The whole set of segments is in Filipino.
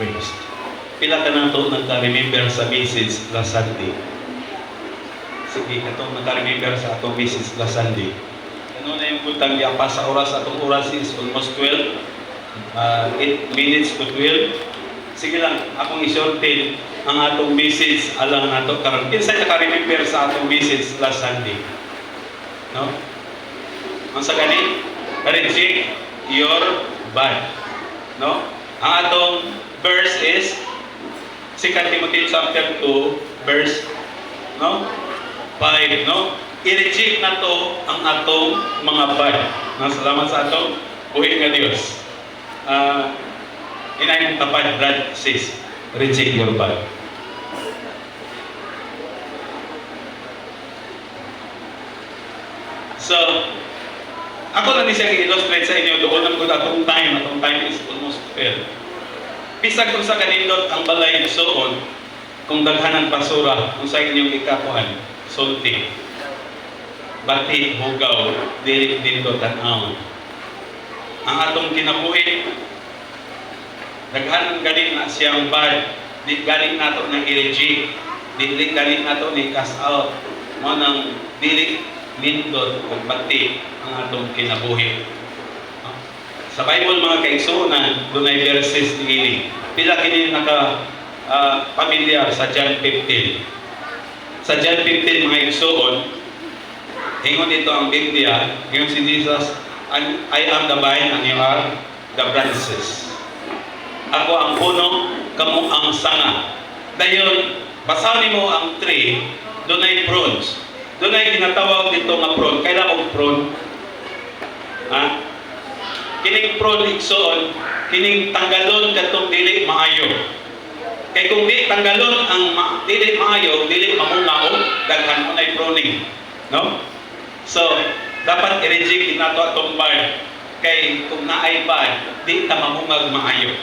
Praise. Pila ka na ito nagka-remember sa message last Sunday. Sige, ito nagka-remember sa atong message last Sunday. Ano na yung butang yapa sa oras? Atong oras is almost 12. 8 minutes to 12. Sige lang, akong isortin ang atong message alang nato karon. Kinsa naka-remember sa atong message last Sunday? No? Ang sa gani, reject your bad. No? Ang atong verse is 2 Timothy chapter 2 verse 5, no? I-reject na to ang atong mga bad. Salamat sa atong buhay nga Dios. Inay mong tapad, Brad, sis, reject your bad. So, ako lang siya i-illustrate sa inyo doon ang good atong time is almost 12. Bisag kung sa kanindot ang balay suon, kung daghanan basura, kung sa inyong ikakuhan, sulti, bati, hugaw, dili dito tan-awon. Ang atong kinabuhi, daghanan galing na siyang bad, di galing nato ng i-reject, di galing nato ni cast out, mo nang dili nindot o bati ang atong kinabuhi. Sa Bible mga kaigsuonan, doon ay verses ni pila kini naka pamilyar sa John 15. Sa John 15 mga igsuon, hingon dito ang Biblia, hingon si Jesus, I am the vine and you are the branches. Ako ang puno, kamo ang sanga. Dayon, basahin mo ang tree, doon ay prunes. Doon ay ginatawag dito nga prune. Kailan kong prune? Kining prune igsoon, kining tanggalon katong dili maayo. Kay kung di tanggalon ang dili maayo, dili mamungaon, daghan mo nay pruning. No? So, dapat i-reject nato atong bad. Kay kung naay bad, di ta mamungag maayo.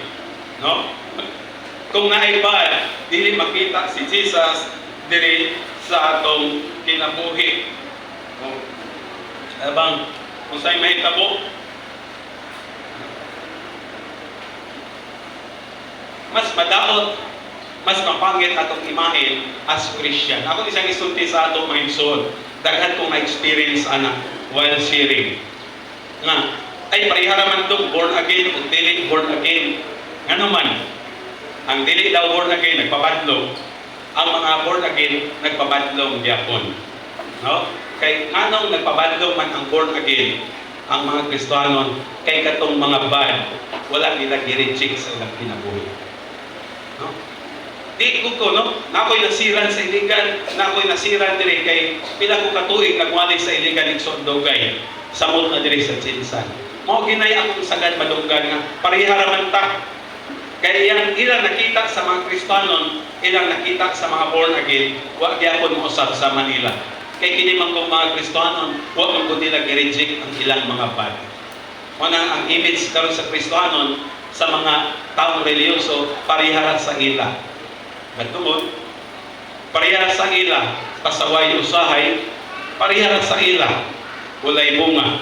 No? Kung naay bad, dili makita si Jesus diri sa atong kinabuhi. No? Abang, kung sa'yo may tabo, mas madaot, mas mapangit atong imahin as Christian. Ako isang isulti sa atong mga igsoon. Daghan kong na-experience anak while sharing. Nga, ay pariharaman itong born again o dili born again. Nga naman, ang dili daw born again, nagpabadlong. Ang mga born again, nagpabadlong gyapon. No? Kay nganong nagpabadlong man ang born again, ang mga Kristiyanon, kay katong mga bad, wala nila i-reject sa ilang kinabuhi. No? Di ko no? Nakoy nasiran sa iligan, nakoy nasiran dire kay pila ko katuig nagwalik sa iligan ng Sondogay, samot na dire sa Chinsan. Mao ginay akong sagad madunggan nga pariharaman ta. Kay ilang nakita sa mga Kristiyanon, ilang nakita sa mga born again, wa gyapon mo usab sa Manila. Kay kini man kong mga Kristiyanon, wa man ko nila i-reject ang ilang mga bad. Una ang image karon sa Kristiyanon sa mga taong reliyoso parihara sa ila. Katungod, parihara sa ila, pasaway usahay, parihara sa ila, walay bunga,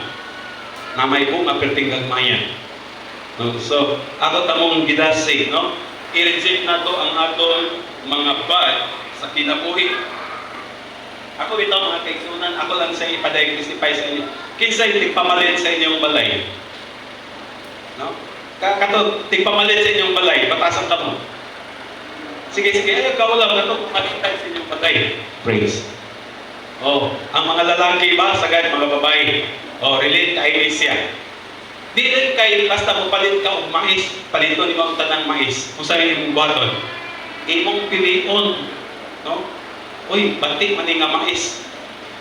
na may bunga pertinggang mayan. No? So, ako tamong gidasi, no? I-reject na to ang atong mga bad sa kinabuhi. Ako ito mga kaigsunan, ako lang sa ipa-diagnostify sa inyo. Kinsay tigpamalit sa inyong balay? No? Kato, tigpamalit sa inyong balay, batasan ka mo. Sige, ayaw kawalam na ito, kumakita sa inyong balay. Praise. Ang mga lalaki ba, sagad mga babae, relate kay siya. Di rin kay basta mo palit ka og mais, palito ni mo tanang mais, kung saan imong buhaton. Imong pilion, no? Uy, bati man nga mais.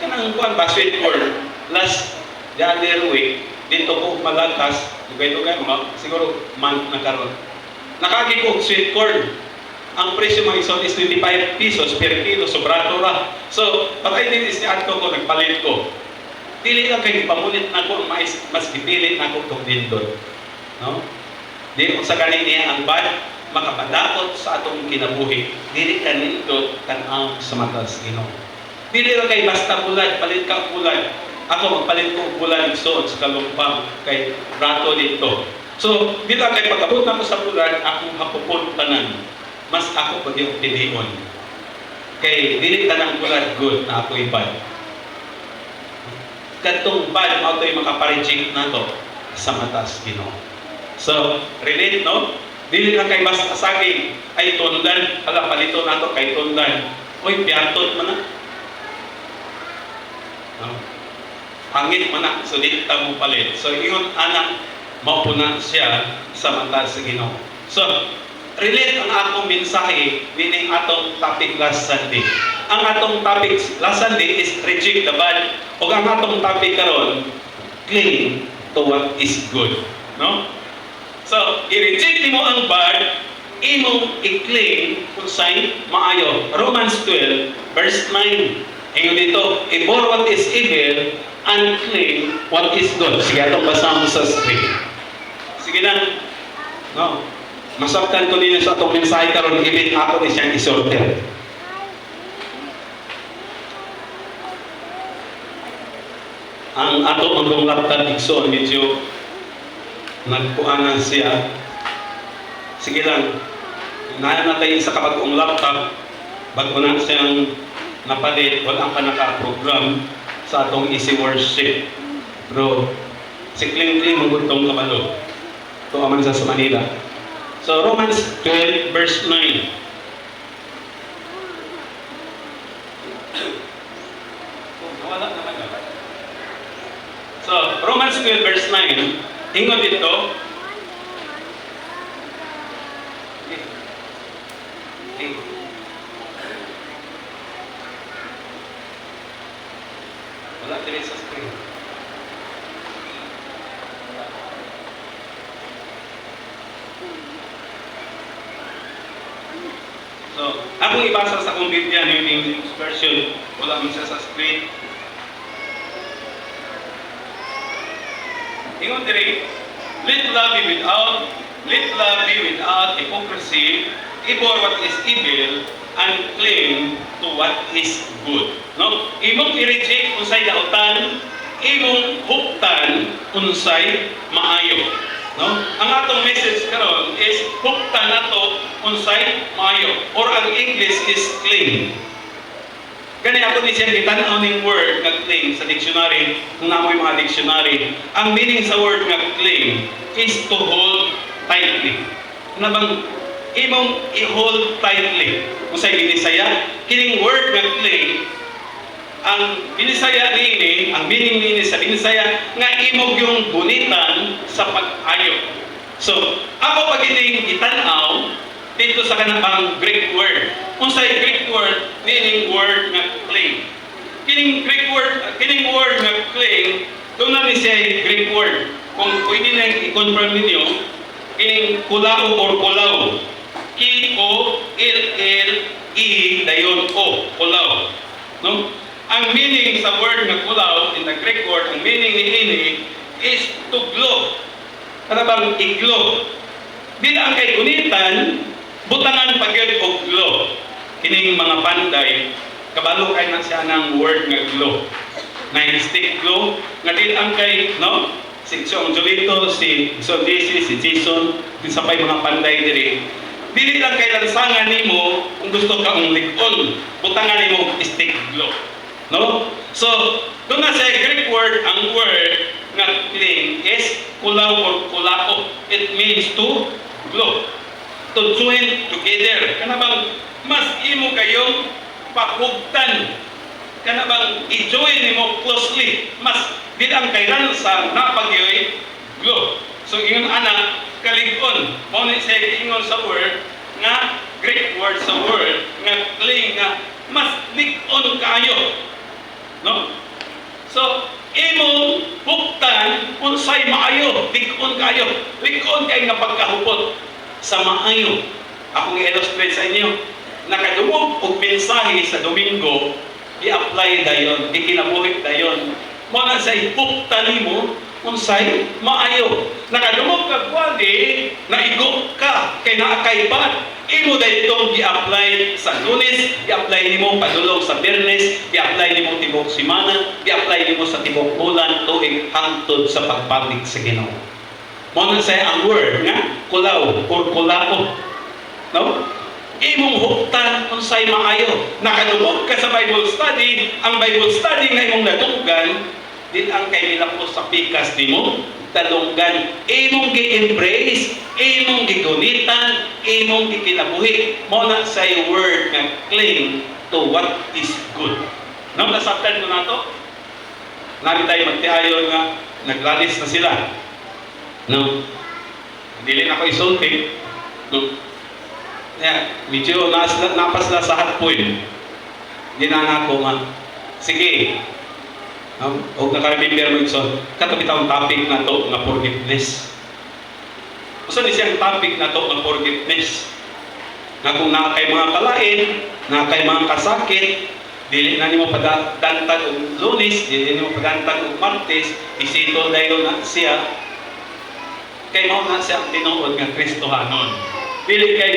Kanang kuan ba sweet corn. Last the other week, dito ko malakas, dugay-dugay mga siguro month na karon. Nakagi ko sweet corn. Ang presyo mga ison is 25 pesos per kilo, sobrato ra. So, patay din is ni adto ko nagpalit ko. Dili lang kay ipamulit na ko ang mais, mas ipilit na ko itong dindot. No? Dili kung sa kanina ang bad, makapadaot sa atong kinabuhi. Dili ka nindot tan-aw sa matas Ginoo. Dili lang kay basta bulad, palit ka bulad. Ako magpalit ko bulad soon sa kalumpang kay rato dito. So, bila kay pag-abot na ko sa bulan, akong hapupon tanan. Mas ako pag yung pilion. Kay dili tanang bulan good na ako bad. Katong bad mo ito'y makapareject na to sa matas Ginoo. So, relate, no? Dili na kay mas asaging ay tundan, hala palito na to kay tundan. Uy, piatot man na. No? Hangit man na, so dili ta mo palit. So, ingon anak, maupuna siya sa mata sa Ginoo. So, relate ang akong mensahe meaning atong topic last Sunday. Ang atong topic last Sunday is reject the bad. O ang atong topic karon, cling to what is good. No? So, i-reject mo ang bad, imong i-cling kung sa'y maayo. Romans 12, verse 9. Ingon dito, ibor what is evil and cling what is good. Sige, atong basahan sa screen. Sige na. No. Masabtan ko ninyo sa atong mensahe karon, ibig ako ni siyang isorter. Ang ato magong laptop igsoon medyo nagkuanan siya. Sige lang. Nahanatay sa kapag-ong laptop, bago na siyang napalit, walang pa naka-program sa atong easy worship. Pero, si Kling-Kling magutong kabalo. Ito aman sa Manila. So, Romans 12, verse 9. Nawala naman na. So, Romans 12, verse 9. Ingon dito. Wala din sa screen. So, akong ibasa sa akong Biblia New English Version, wala man siya sa screen. Ingon diri, let love be without hypocrisy, ibor what is evil, and cling to what is good. No? Imong i-reject unsay dautan, imong huptan unsay maayo. No? Ang atong message karon is huptan nato unsay maayo, or ang English is cling. Kani ako ni siya gitan-aw ning word nga cling sa dictionary, kung namoy mga dictionary. Ang meaning sa word nga cling is to hold tightly. Ano bang imong i-hold tightly? Kung sa Binisaya, kining word nga cling, ang Binisaya niini, ang meaning niini sa Binisaya, nga imong yung bunitan sa pag-ayo. So, ako pag ining itan-aw, dito sa kanang Greek word. Unsay Greek word meaning word nga cling. Kining word nga cling, doon na ni siya Greek word. Kung pwede na i-confirm ninyo, kining kulao or kulaw. K-O-L-L-E dayon o, kulaw. No? Ang meaning sa word nga kulaw in the Greek word, ang meaning ni ini is to glow. Ano bang iglo? Bilang kay gunitan, butangan pagyod og glow. Kining mga panday, kabalo kay na siya ng word nga glow. Nine-stick glow, nga din ang kay, no? Si Chong Jolito, si Jesse, si Jason, sa pay mga panday diri. Dili lang kay lansangan nimo kung gusto ka ang likon, butangan nimo stick glow. No? So, doon na sa Greek word, ang word nga cling is kulaw or kulao. It means to glow. To join together. Kana bang mas imo kayong pakugtan. Kana bang i-join mo closely. Mas bilang kailan sa napagyoy glow. So ingon ana kalig-on. Mao ni sa ingon sa word nga Greek word sa word nga cling nga mas lig-on kaayo. No? So imong huktan unsay maayo, lig-on kaayo. Lig-on kay nga pagkahupot sa maayo. Akong i-illustrate sa inyo. Nakadumog og mensahe sa Domingo, i-apply dayon, ikinabuhi dayon. Mo na say huktan nimo unsay maayo. Nakadumog kag kwali, naigo ka kay naakay bad. Imo daytong i-apply sa Lunes, i-apply nimo padulong sa Biyernes, i-apply nimo tibok semana, i-apply nimo sa tibok bulan tuig hangtod sa pagpamig sa Ginoo. Mo na say ang word nga kulaw or kulao. No? Imong huktan unsay maayo. Nakadungog ka sa Bible study, ang Bible study nga imong natunggan, din ang kay nilapos sa pikas nimo, talunggan. Imong gi-embrace, imong gigunitan, imong gikinabuhi. Mo na say word nga cling to what is good. No, nasabtan ko na to. Nabi tayo magtiayon nga naglalis na sila. No? Dili na ko isulti. No? Yeah, medyo napasla sa hotpoint. Hindi na ako nga. Sige. Huwag na ka-remember mo ito. Katapitang topic na to nga forgiveness. Usa ni siyang topic na to nga forgiveness. Nga kung nakakay mga kalain, nakakay mga kasakit, dili na nimo padantag og Lunes, dili nimo padantag og Martes, isito dayon na siya. Kay mao na siya tinuod nga Kristohanon. Dili kay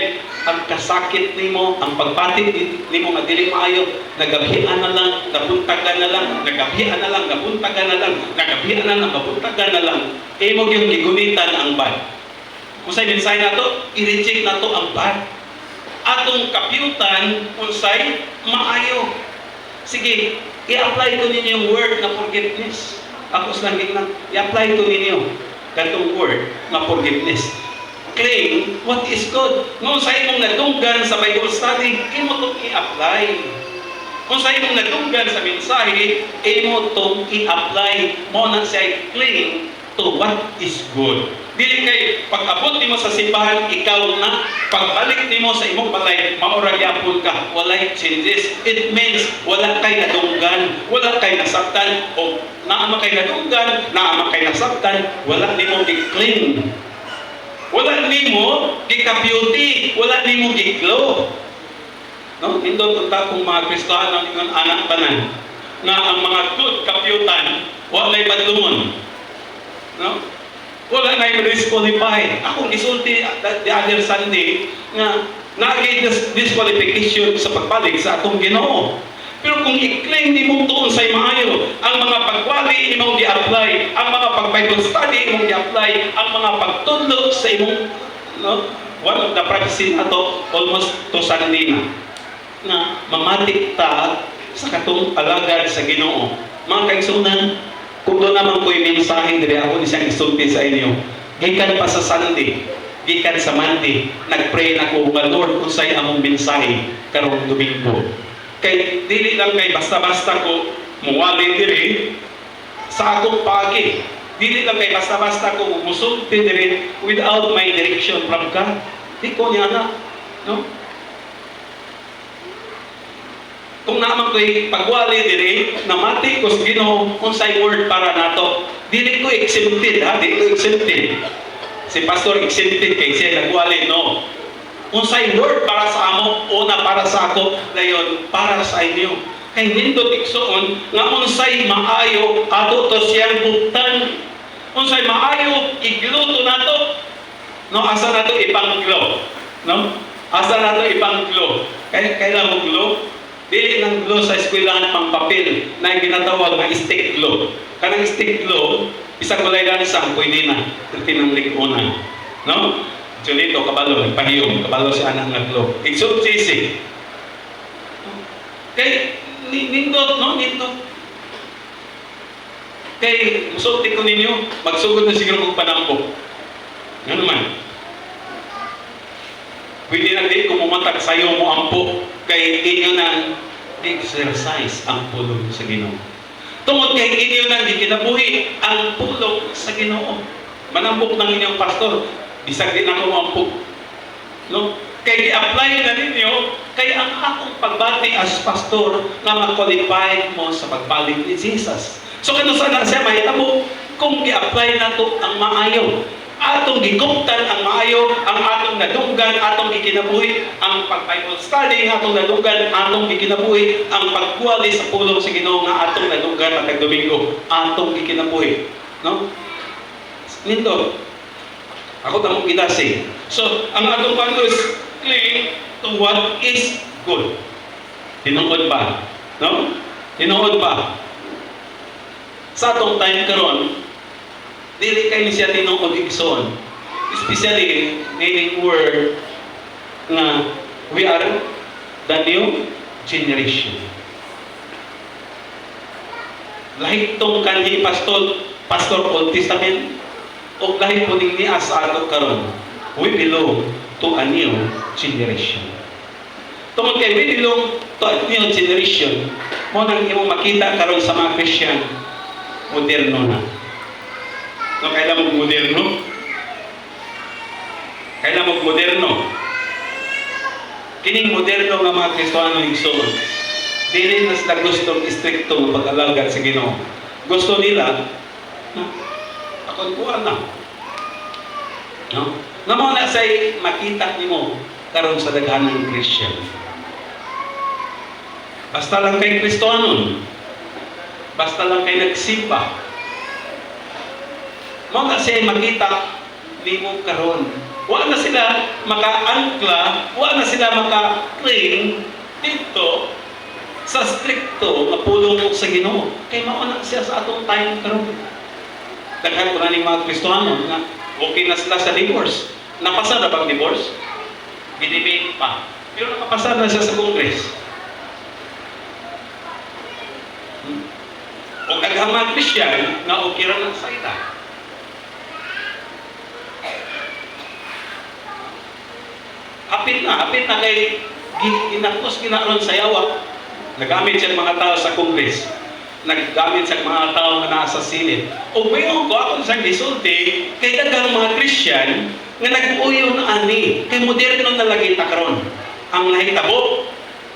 ang kasakit nimo, ang pagpatid nimo nga dili maayo, nagabhian na lang, nabuntagan na lang, nagabhian na lang, nabuntagan na lang, nagabhian na lang, nabuntagan na lang. Imo gyud gigunitan ang bad. Unsay mensahe nato? I-reject nato ang bad. Atong kapyutan unsay maayo. Sige, i-apply ko ninyo yung word na forgiveness. Ako sa lang i-apply ko ninyo katong word na forgiveness. Claim what is good. Kung sa imong nadunggan sa Bible study, imo itong i-apply. Kung sa imong nadunggan sa mensahe, imo itong i-apply. Mo na siya claim to what is good. Dili kay pag-abot nimo sa simbahan, ikaw na pagbalik nimo sa imong balay, maura gyapon ka, walay changes. It means wala kay nadunggan, wala kay nasabtan, o naama kay nadunggan, naama kay nasabtan, wala nimo i-clean. Wala nimo gikapyuti, wala nimo giglo. No, indot unta kung mga Kristohanon ingon anak tanan nga ang mga good kapyutan walay badlungon. No? Wala na yung disqualified. Ako isulti the other Sunday nga nagay disqualification sa pagbalik sa atong Ginoo. Pero kung i-claim ni mong tuon sa'y maayo, ang mga pagwali imong di-apply, ang mga pag-Bible study imong di-apply, ang mga pagtudlo sa imong, no? One of the practices ato, almost to Sunday na mamatik ta sa katong alagad sa Ginoo. Mga kaigsunan, kung doon naman ko yung mensahe, dili ako isang isulti sa inyo. Gikan pa sa Sunday, gikan sa Monday, nag-pray na ko, Lord, kung sa'y among mensahe, karong Domingo. Kay dili lang kay basta-basta ko muwali diri sa akong pagi. Dili lang kay basta-basta ko musulti diri without my direction from God. Di ko niya na, no? Kung naman ko'y pagwali diri, namati ko sa Ginoo unsay word para nato. Dili ko exempted, ha? Dili ko exempted. Si pastor exempted kay siya nagwali, no? Unsay word para sa amo, una para sa ako, dayon para sa inyo. Kay nindot igsuon nga unsay maayo ato to siyang buktan. Unsay maayo igluto nato. No, asa nato ipanglo, no? Asa nato ipanglo. Kailan mo glo? Dili nang glo sa eskwelahan pang papel na ginatawag nga stick glue. Kanang stick glue, isang kulay lang isang pwede na tinanglig-unan. No? Junito, kabalo, nagpahiyong, kabalo si anak nga glue. Igsot sisi. Kay, nindot, no? Nindot. Kay, musulti ko ninyo, magsugod na siguro kong panampo. Ano naman? Pwede na din kung mumatag sa'yo mo ampo, kay inyo nang exercise ang pulong sa Ginoo. Tungod kay inyo nang gikinabuhi ang pulong sa Ginoo. Manambok ng inyong pastor, bisag din ako mampok. No? Kay i-apply na ninyo, kay ang akong pagbati as pastor na ma-qualified mo sa pagbalik ni Jesus. So kano sana siya mahitabo kung i-apply na to ang maayo. Atong giguptan ang maayo, ang atong nadunggan, atong ikinabuhi, ang pag-Bible study, atong nadunggan, atong ikinabuhi, ang pagkuwali sa pulong sa Ginoo nga atong nadunggan at Domingo, atong ikinabuhi. No? Nito, ako tamong gidasi. So, ang atong pano is cling to what is good. Tinuod ba? No? Tinuod ba? Sa atong time karon, Dili kay ni siya tinuod igsoon. Especially meaning word nga we are the new generation. Lahit tong kanhi pastor Old Testament o lahit po ning niya sa ato karon. We belong to a new generation. Tungod kay we belong to a new generation, mo nang imong makita karon sa mga Christian, moderno na. No, kailan mo moderno? Kailan mo moderno? Kining moderno nga mga Kristiyano igsoon, dili na sila gustong istrikto nga pag-alagad sa Ginoo. Gusto nila akon na. No? Namo na say makita nimo karon sa daghanang Christian. Basta lang kay Kristohanon. Basta lang kay nagsimba. Mo na say makita nimo karon. Wa na sila maka-angkla, wa na sila maka-cling dito sa strikto nga pulong sa Ginoo. Kay mao na siya sa atong time karon. Daghan ko na ning mga Kristohanon nga okay na sila sa divorce. Napasa na bang divorce? Gidebate pa. Pero nakapasa na siya sa Congress. O daghang mga Christian nga okay ra na sa ita. Hapit na kay ginakos ginaron sa yawa. Nagamit siya mga tao sa Congress. Naggamit sa mga tao nga nasa silid. O bayon ko ako sa gisulti kay daghang mga Christian nga nag-uyo na ani kay moderno na lagi ta karon. Ang nahitabo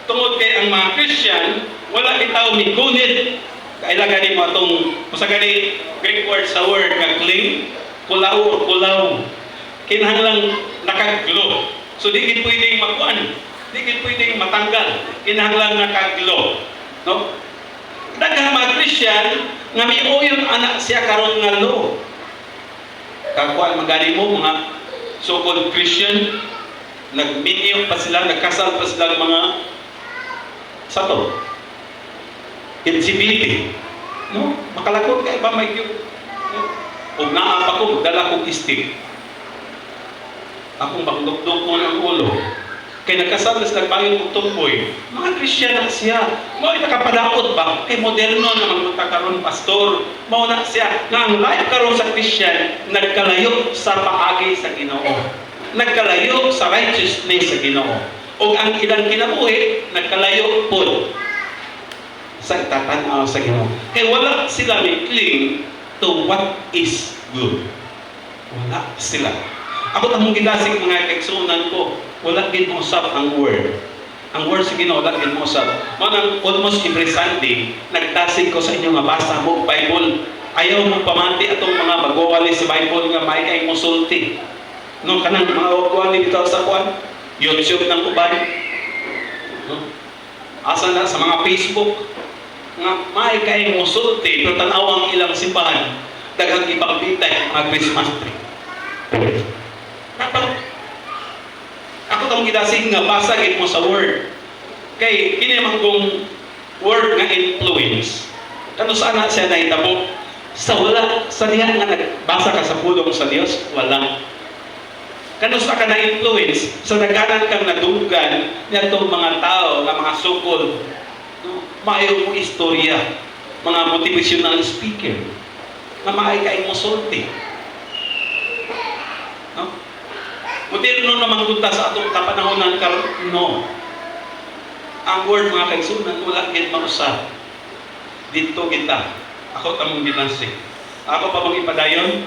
tungod kay ang mga Christian wala bitaw migunit kaila gani mo atong usa gani Greek word sa word nga cling, kulaw. Kinahanglang nakaglo. So di gid pwedeng magkuan, di gid pwedeng matanggal. Kinahanglang nakaglo, no? Daghang mga Christian nga miuyon anak siya karon nga lo. Kakuan magani mo mga so-called Christian, nagminyo pa sila, nagkasal pa sila mga sato. LGBT. No? Makalakot kay ba may yung o naapa ko, dala kong stick. Akong bakdok-dok ko ng ulo. Kay nagkasal na sila bayon kong tumboy. Mga Christian na siya. Mao nakapadaot ba? Kay moderno naman magkakaroon pastor. Mao na siya. Nga ang life karon sa Christian, nagkalayo sa paagi sa Ginoo. Nagkalayo sa righteousness sa Ginoo. O ang ilang kinabuhi, nagkalayo po sa itatanaw sa Ginoo. Kaya wala sila may cling to what is good. Wala sila. Ako tamong gidasig mga kaigsuonan ko, wala gid mo usab ang word. Ang word sa Ginoo wala gid mo usab. Mo nang almost every Sunday, nagdasig ko sa inyo nga basa mo Bible. Ayaw mo pamanti atong mga magwawali sa Bible nga may kay musulti. No kanang mga wawali bitaw sa kwan, YouTube ng uban. No? Asa na sa mga Facebook nga may kay musulti pero tan-awang ilang simbahan daghang ipakabitay mga Christmas tree. Ako tong gidasig nga basa gid mo sa word. Kay kini man kong word nga influence. Kano saan na siya nahitabo? Sa wala sa diha nga nagbasa ka sa pulong sa Dios, wala. Kano sa ka na-influence sa daghanan kang nadugan nitong mga tao nga mga sukol. No? Maayo mo istorya, mga motivational speaker nga maay kay mo sulti. No? Moderno naman kunta sa atong kapanahonan karon, no. Ang word mga kaigsuonan wala gid mausab. Dito kita. Ako tamong ginasig. Ako pa bang ipadayon?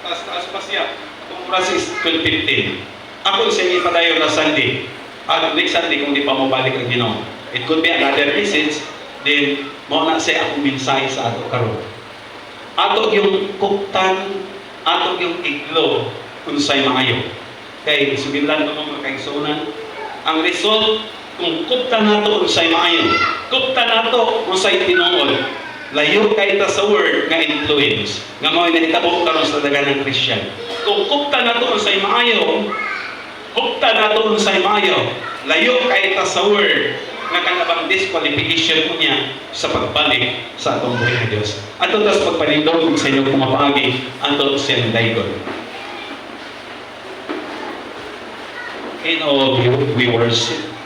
Taas pa siya. Atong oras is 12:15. Ako siya ipadayon na Sunday. Next Sunday kung di pa mo balik ang Ginoo. It could be another message. Then mo na siya akong mensahe sa ato karon. Ato yung kuptan, ato yung iglo unsay maayo. Kay sugilan ko mga kaigsuonan, ang result kung kuptan nato unsay maayo, kuptan nato unsay tinuod, layo kay ta sa word nga influence nga mao nahitabo karon sa daghanang Christian. Kung kuptan nato unsay maayo, kuptan nato unsay maayo, layo kay ta sa word nga kanabang disqualification mo niya sa pagbalik sa atong buhay nga Dios. Ato tas pagpanindog sa inyo kumapagi ato siyang daygon. In all of you, we worship.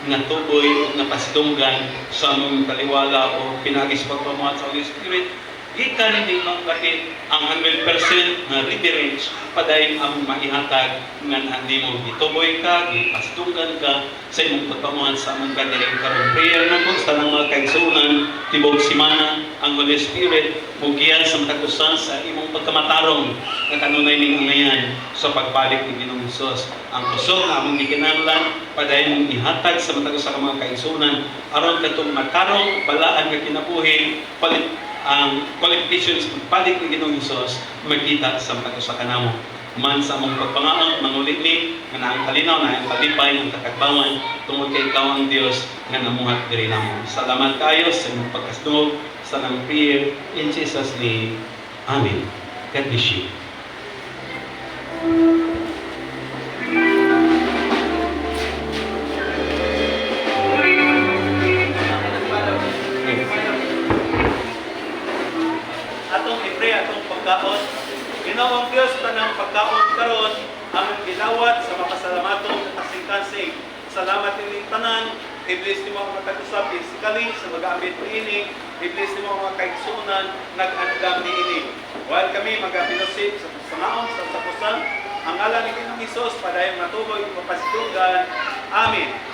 nga tuboy o napasidunggan sa among kaliwala o pinagis pagpamuhat sa Holy Spirit, gikan hindi mangkati ang 100% nga reverence padayon ang maihatag nga hindi mo gituboy ka, gipasdunggan ka sa imong pagpamuhat sa among gathering karon. Prayer na po sa nang mga kaigsunan tibok simana ang Holy Spirit mugiyan sa matagusan sa imong pagkamatarong nga kanunay ning angayan sa pagbalik ni Ginoong Hesus. Ang kusog na among gikinahanglan padayon ihatag sa matagusan sa mga kaigsunan aron katong matarong balaan nga kinabuhi palit ang qualifications pagbalik ni Ginoong Hesus magkita sa mga sa kanamo man sa among pagpangaon mangulit ni nga naang kalinaw na ang palipay ng takagbawan tungod kay ikaw ang Dios nga namuhat diri namo. Salamat kayo sa imong pagkasdungog sa nang prayer in Jesus name. Amen. God bless you. Atong ipre atong pagkaon. Ginoong Dios tanang pagkaon karon among gilawat sa mapasalamatong kasing-kasing. Salamat ining tanan. I-bless nimo ang matag-usab physically sa mag-aambit niini. I-bless nimo ang mga kaigsunan nag-andam niini. While kami magapinosip sa sangaon sa sapusan, ang ngalan ni Ginoong Hesus padayon matuloy mapasidunggan. Amen.